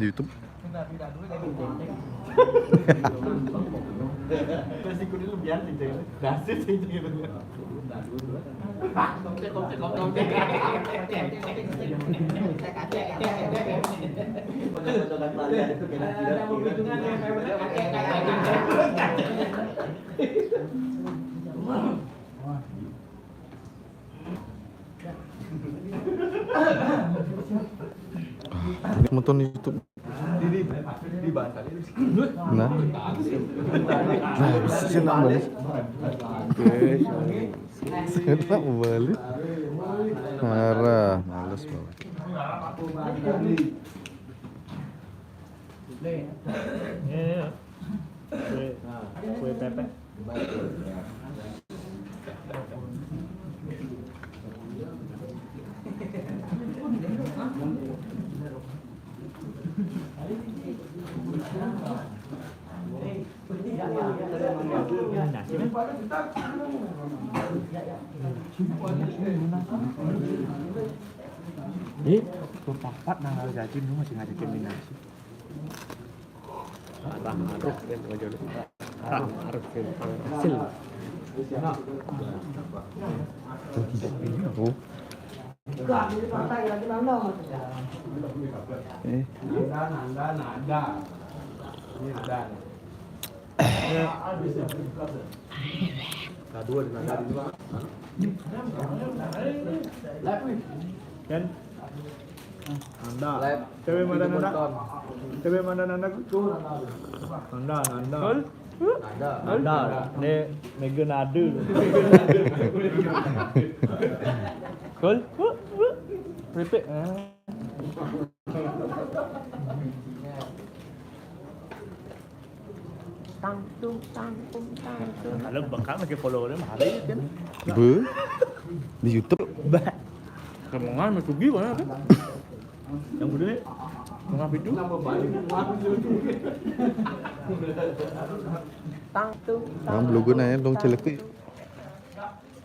di YouTube. Nonton YouTube. Nah, bisa nak balik. Saya nak balik. Marah, males banget. Kue pepek. Keempat nang ngajakin lu masih ngajakin minasi. Aruf kan aja lu. Aruf kan hasil. Oh. Kan Nanda, cewek mana Nanda? Cewek mana Nanda? Nanda. Nanda, ne mega nada. Kol, repeat. Tang tung. Kalau bakal pakai follower mahal kan? Di YouTube. Kemongan masuk gigi mana kan? Yang gede, tengah itu. Bang blogo nanya dong celek.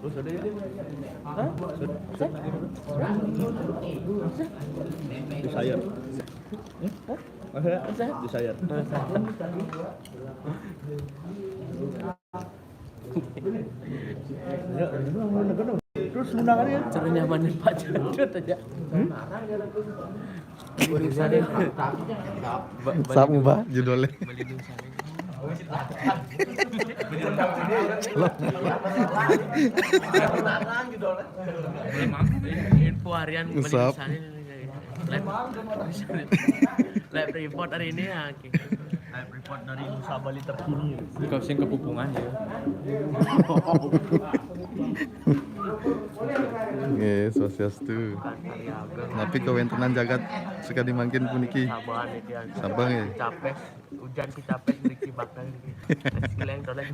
Terus ada ya? Hah? Desire. Desire. Terus undangannya cara nyamanin Pak Jadot aja. Sama judulnya. Info harian Usap. Live report hari ini ya. live report dari Nusa Bali terkini. Kau sing kepupungan ya. Yes, swastiastu. Tapi kawentenan jagat sekali mangkin puniki. Sabahan iki. Sabang ya. Capek, hujan ki capek mriki bakal iki. Sekileng tolek.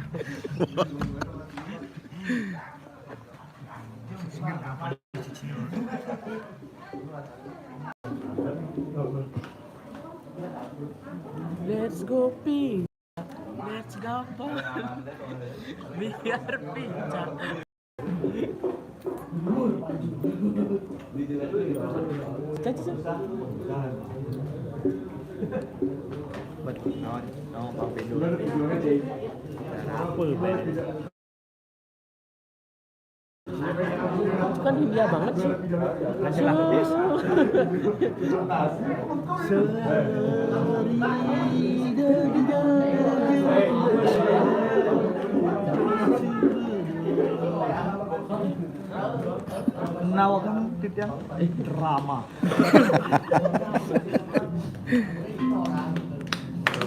Let's go pizza. Let's go biar pizza. Itu kan India banget sih. Nawakan titiang drama.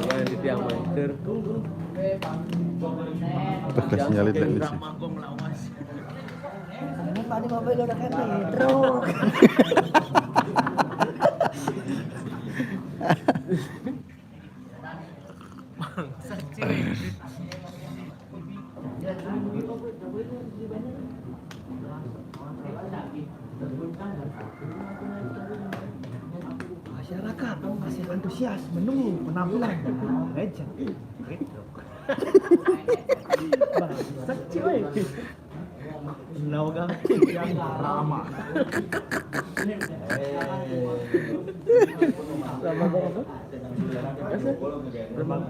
Yang ditiang master. Kasih nyalin lagi sih. Drama gong lawas. Tadi mobil udah kayak Pedro. Bangsat sih. Masyarakat masih antusias menunggu penampilan legend Pedro. Bangsat cuy. Nawakan titiang drama. Ramagang apa? Biasa. Ramagang.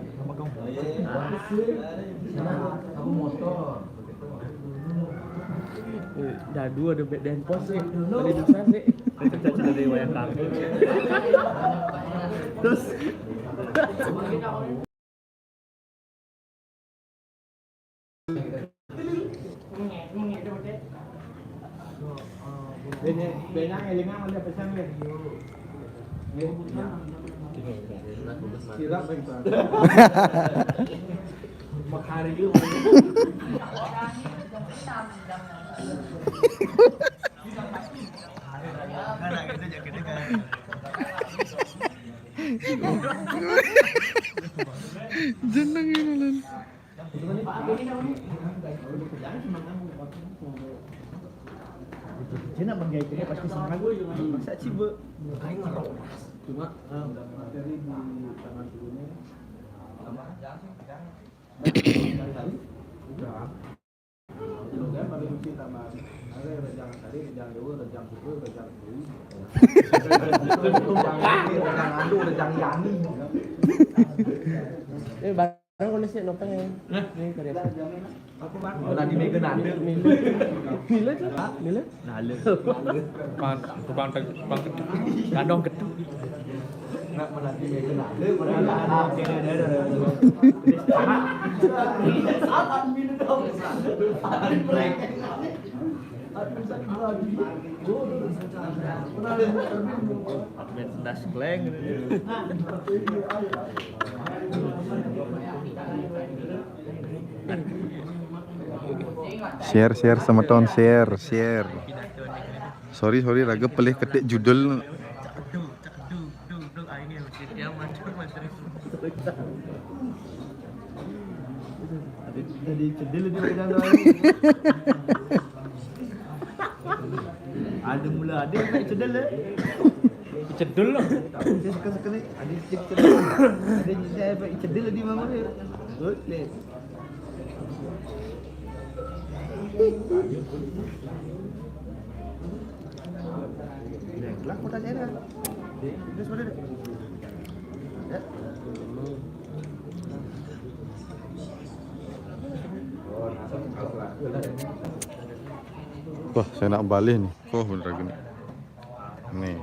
Dadu ada dan pos sih. Tadi dosa sih. Itu caca dari wayang kaki. Terus Benang elingan ada pesan nih. Sirap itu. Makari itu. Jeneng ini lan. Cina banggai itu pasti semangat. Masa cibe. Cuma materi di tangan dulunya. Udah paling mesti tambah. Ada rejang tadi, rejang dua, rejang dua, rejang dua. Rejang adu, rejang yani. Barang kondisi nopeng ya. Ini karya apa bang? tadi Mega nade. Mila kan? Mila? Nale. Tukang kandong gedung. Nak menanti Mega nade, mana ada. Advent das kleng. Share sama tahun share. Sorry raga pelih ketik judul. Jadi cedil di medan doang. Ada mula ada yang cedil le. Cedul loh. Saya sekali ada cedil. Ada saya cedil di mana le. Le. Lah kota saya dah. Terus mana? Ya. Wah, saya nak balik nih. Oh, bener gini. Nih.